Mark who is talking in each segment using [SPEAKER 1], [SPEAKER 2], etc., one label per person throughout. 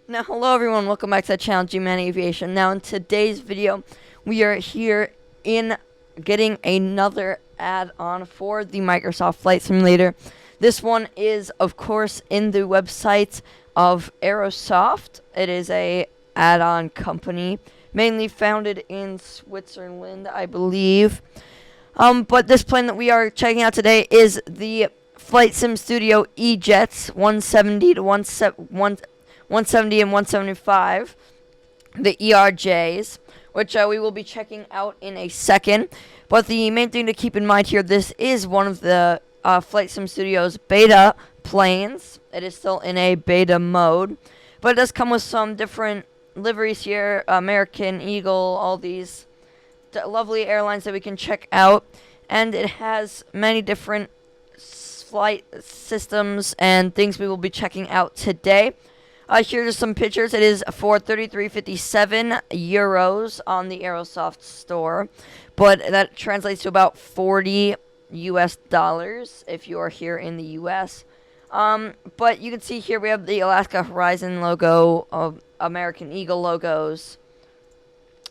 [SPEAKER 1] Now, hello everyone, welcome back to the channel, G-Man Aviation. Now, in today's video, we are here in getting another add-on for the Microsoft Flight Simulator. This one is, of course, in the website of Aerosoft. It is a add-on company, mainly founded in Switzerland, I believe. But this plane that we are checking out today is the Flight Sim Studio E-Jets 170 to 170 and 175, the ERJs, which we will be checking out in a second. But the main thing to keep in mind here, this is one of the Flight Sim Studio's beta planes. It is still in a beta mode, but it does come with some different liveries here, American Eagle, all these lovely airlines that we can check out, and it has many different flight systems and things we will be checking out today. Here are some pictures. It is for 33.57 euros on the Aerosoft store, but that translates to about 40 US dollars if you are here in the US. But you can see here we have the Alaska Horizon logo, American Eagle logos,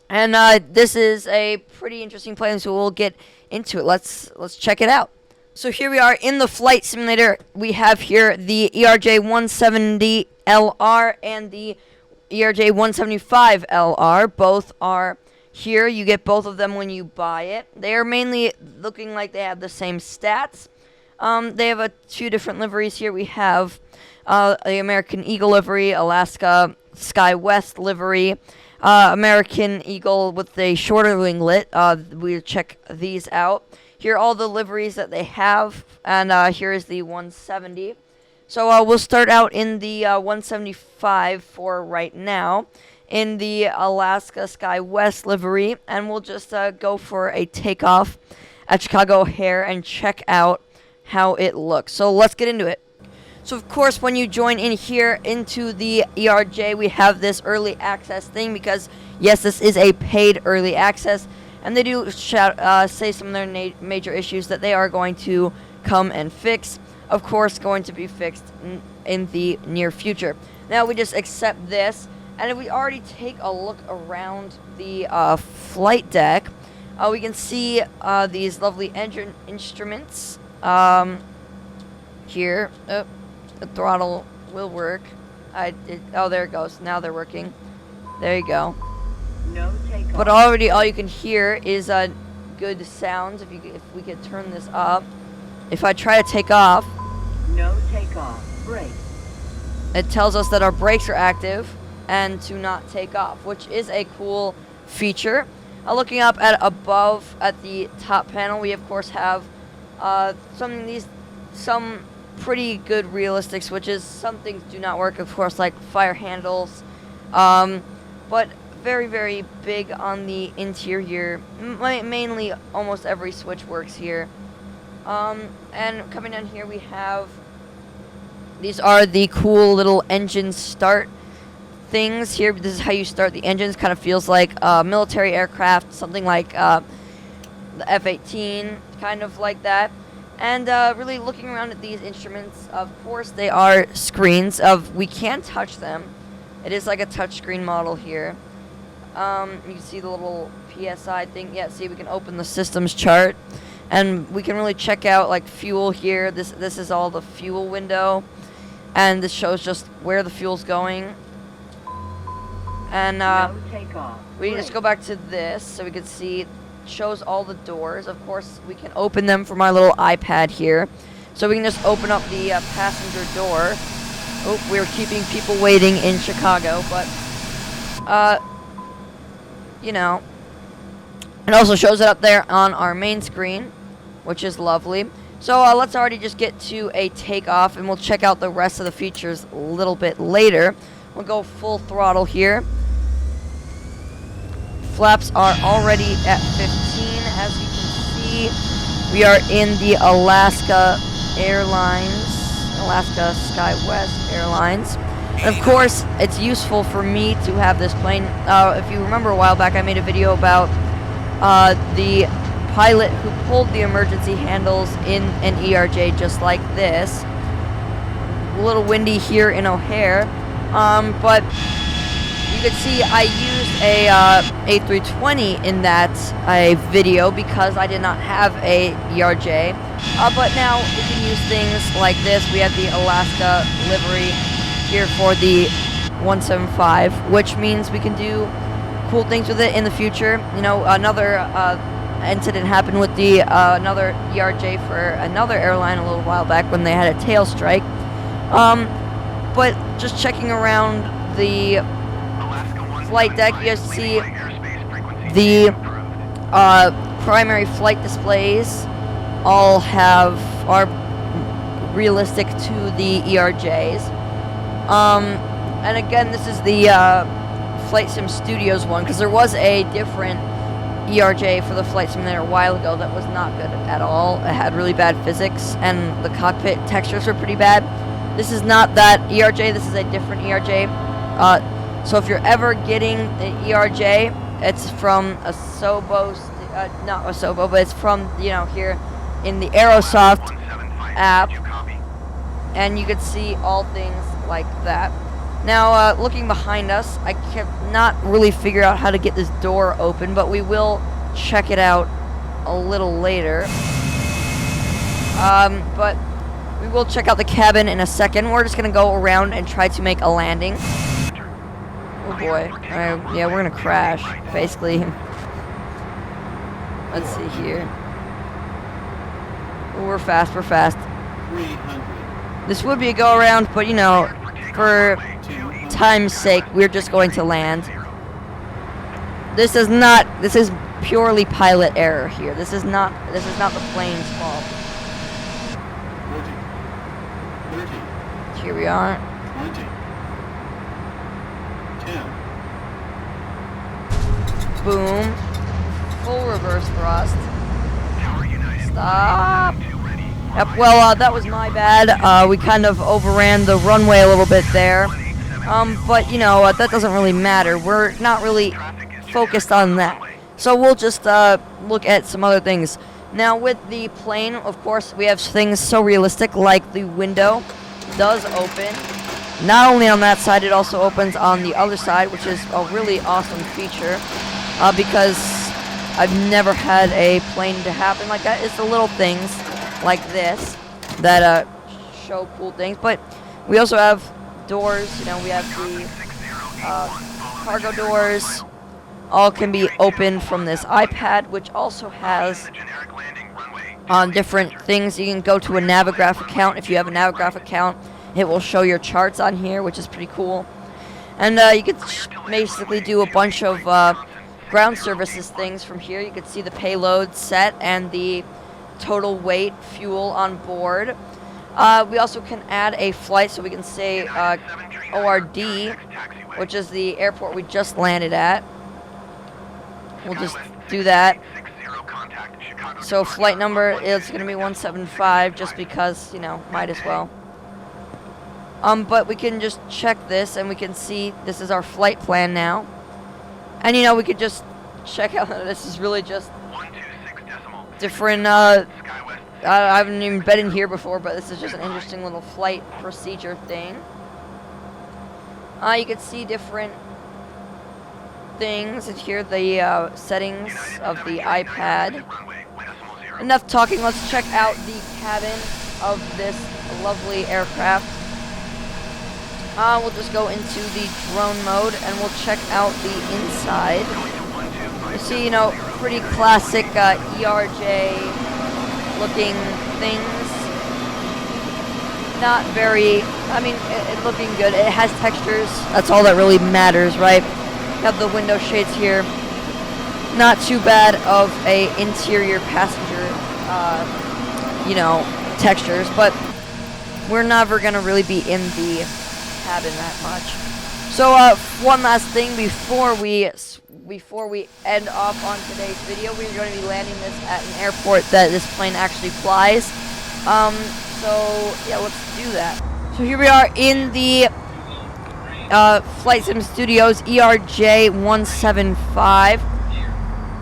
[SPEAKER 1] and this is a pretty interesting plane, so we'll get into it. Let's check it out. So here we are in the flight simulator. We have here the ERJ 170 LR and the ERJ 175 LR. Both are here. You get both of them when you buy it. They are mainly looking like they have the same stats. They have two different liveries here. We have the American Eagle livery, Alaska Sky West livery, American Eagle with a shorter winglet. We'll check these out. Here are all the liveries that they have, and here is the 170. So we'll start out in the 175 for right now, in the Alaska Sky West livery, and we'll just go for a takeoff at Chicago O'Hare and check out how it looks. So let's get into it. So of course, when you join in here into the ERJ, we have this early access thing because, yes, this is a paid early access. And they do say some of their major issues that they are going to come and fix. Of course, going to be fixed in the near future. Now, we just accept this. And if we already take a look around the flight deck, we can see these lovely engine instruments. Here, the throttle will work. Oh, there it goes. Now they're working. There you go.
[SPEAKER 2] No takeoff.
[SPEAKER 1] But already all you can hear is good sounds. If we could turn this up. If I try to take off,
[SPEAKER 2] no takeoff. Brake.
[SPEAKER 1] it tells us that our brakes are active and to not take off, which is a cool feature. Looking up above at the top panel, we of course have some pretty good realistic switches. Some things do not work, of course, like fire handles. But very, very big on the interior. Mainly, almost every switch works here. And coming down here, we have, these are the cool little engine start things here. This is how you start the engines. Kind of feels like a military aircraft, something like the F-18, kind of like that. And really looking around at these instruments, of course, they are screens. We can touch them. It is like a touchscreen model here. You can see the little PSI thing. Yeah, see, we can open the systems chart, and we can really check out like fuel here. This is all the fuel window, and this shows just where the fuel's going. And
[SPEAKER 2] No takeoff.
[SPEAKER 1] we just go back to this so we can see. It shows all the doors. Of course, we can open them from our little iPad here, so we can just open up the passenger door. Oh, we're keeping people waiting in Chicago, but you know, it also shows it up there on our main screen, which is lovely. So let's already just get to a takeoff, and we'll check out the rest of the features a little bit later. We'll go full throttle here. Flaps are already at 15, as you can see. We are in the Alaska Airlines, Alaska Sky West Airlines. And of course, it's useful for me to have this plane. If you remember a while back, I made a video about the pilot who pulled the emergency handles in an ERJ just like this. A little windy here in O'Hare. But you could see I used a A320 in that video because I did not have a ERJ. But now we can use things like this. We have the Alaska livery here for the 175, which means we can do cool things with it in the future. You know, another incident happened with the another ERJ for another airline a little while back when they had a tail strike. But just checking around the flight deck, you guys see the primary flight displays all are realistic to the ERJs. And again, this is the Flight Sim Studios one, because there was a different ERJ for the Flight Simulator a while ago that was not good at all. It had really bad physics, and the cockpit textures were pretty bad. This is not that ERJ, this is a different ERJ. So if you're ever getting an ERJ, it's from Asobo, not Asobo, but it's from, you know, here in the Aerosoft app, and you can see all things like that. Now, looking behind us, I cannot really figure out how to get this door open, but we will check it out a little later. But we will check out the cabin in a second. We're just going to go around and try to make a landing. Oh boy. Yeah, we're going to crash, basically. Let's see here. Oh, we're fast. This would be a go-around, but, you know, for time's sake, we're just going to land. This is purely pilot error here. This is not the plane's fault.
[SPEAKER 3] 30,
[SPEAKER 1] Here we are.
[SPEAKER 3] 20, 10.
[SPEAKER 1] Boom. Full reverse thrust. Stop. Yep, well, that was my bad. We kind of overran the runway a little bit there. But, you know, that doesn't really matter. We're not really focused on that. So we'll just look at some other things. Now, with the plane, of course, we have things so realistic, like the window does open. Not only on that side, it also opens on the other side, which is a really awesome feature. Because I've never had a plane to happen like that. It's the little things like this that show cool things. But we also have doors. You know, we have the cargo doors. All can be opened from this iPad, which also has different things. You can go to a Navigraph account. If you have a Navigraph account, it will show your charts on here, which is pretty cool. And you could basically do a bunch of ground services things from here. You could see the payload set and the total weight, fuel on board. We also can add a flight, so we can say ORD, which is the airport we just landed at. We'll just do that. So flight number is going to be 175, just because, you know, might as well. But we can just check this, and we can see this is our flight plan now. And, you know, we could just check out, this is really just different, I haven't even been in here before, but this is just an interesting little flight procedure thing. You can see different things in here, the settings of the iPad. Enough talking, let's check out the cabin of this lovely aircraft. We'll just go into the drone mode and we'll check out the inside. You see, you know, pretty classic ERJ looking things. Not very, I mean, it looking good. It has textures. That's all that really matters, right? You have the window shades here. Not too bad of a interior passenger, you know, textures, but we're never gonna really be in the cabin that much. So one last thing before we end off on today's video, we're going to be landing this at an airport that this plane actually flies. So yeah, let's do that. So here we are in the Flight Sim Studios ERJ 175,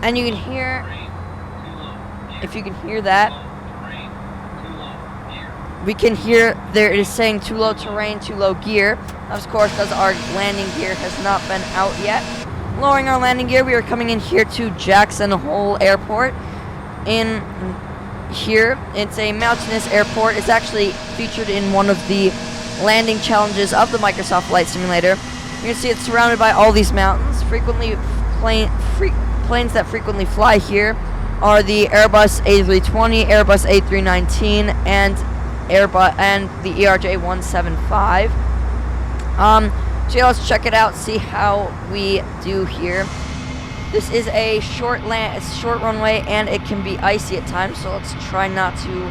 [SPEAKER 1] and you can hear, if you can hear that, we can hear there it is saying too low terrain, too low gear. Of course, because our landing gear has not been out yet. Lowering our landing gear, we are coming in here to Jackson Hole Airport. In here, it's a mountainous airport. It's actually featured in one of the landing challenges of the Microsoft Flight Simulator. You can see it's surrounded by all these mountains. Planes that frequently fly here are the Airbus A320, Airbus A319, and the ERJ-175. So yeah, let's check it out, see how we do here. This is a short runway, and it can be icy at times, so let's try not to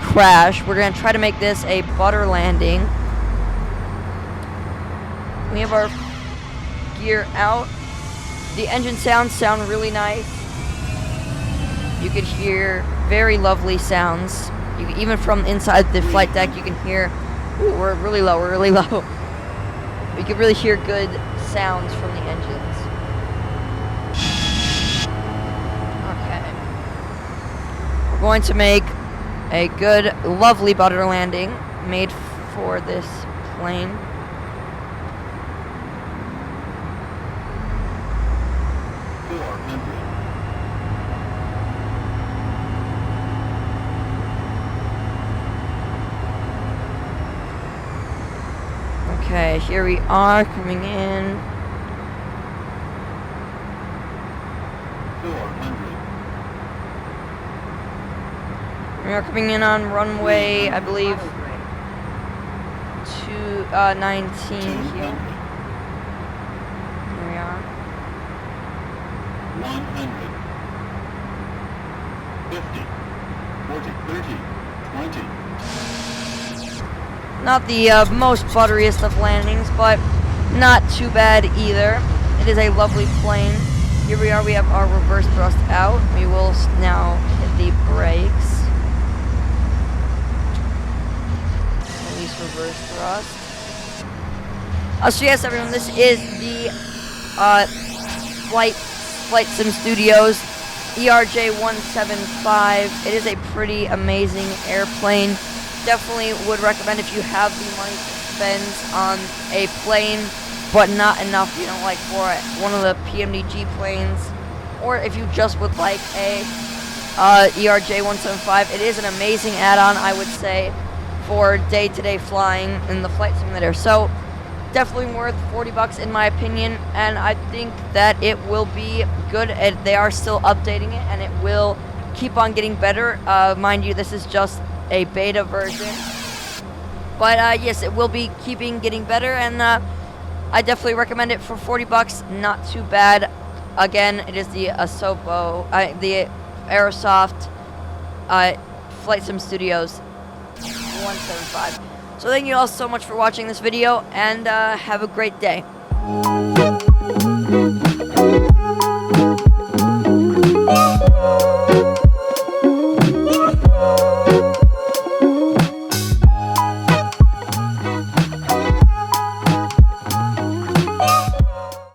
[SPEAKER 1] crash. We're gonna try to make this a butter landing. We have our gear out. The engine sounds sound really nice. You could hear very lovely sounds. Even from inside the flight deck, you can hear. Ooh, we're really low. We're really low. We can really hear good sounds from the engines. Okay. We're going to make a good, lovely butter landing made for this plane. Okay, here we are coming in.
[SPEAKER 3] 400.
[SPEAKER 1] We are coming in on runway, I believe, 19 here. Here we are.
[SPEAKER 3] 100. 50. 40. 30. 20.
[SPEAKER 1] Not the most butteriest of landings, but not too bad either. It is a lovely plane. Here we are, we have our reverse thrust out. We will now hit the brakes. Release reverse thrust. So yes, everyone, this is the Flight Sim Studios ERJ-175. It is a pretty amazing airplane. Definitely would recommend if you have the money to spend on a plane, but not enough, you know, like for one of the PMDG planes, or if you just would like a ERJ-175. It is an amazing add-on, I would say, for day-to-day flying in the flight simulator. So definitely worth $40 in my opinion, and I think that it will be good. They are still updating it, and it will keep on getting better. Mind you, this is just a beta version, but yes, it will be getting better, and I definitely recommend it for $40. Not too bad. Again, it is the the Aerosoft Flight Sim Studios 175. So thank you all so much for watching this video, and have a great day.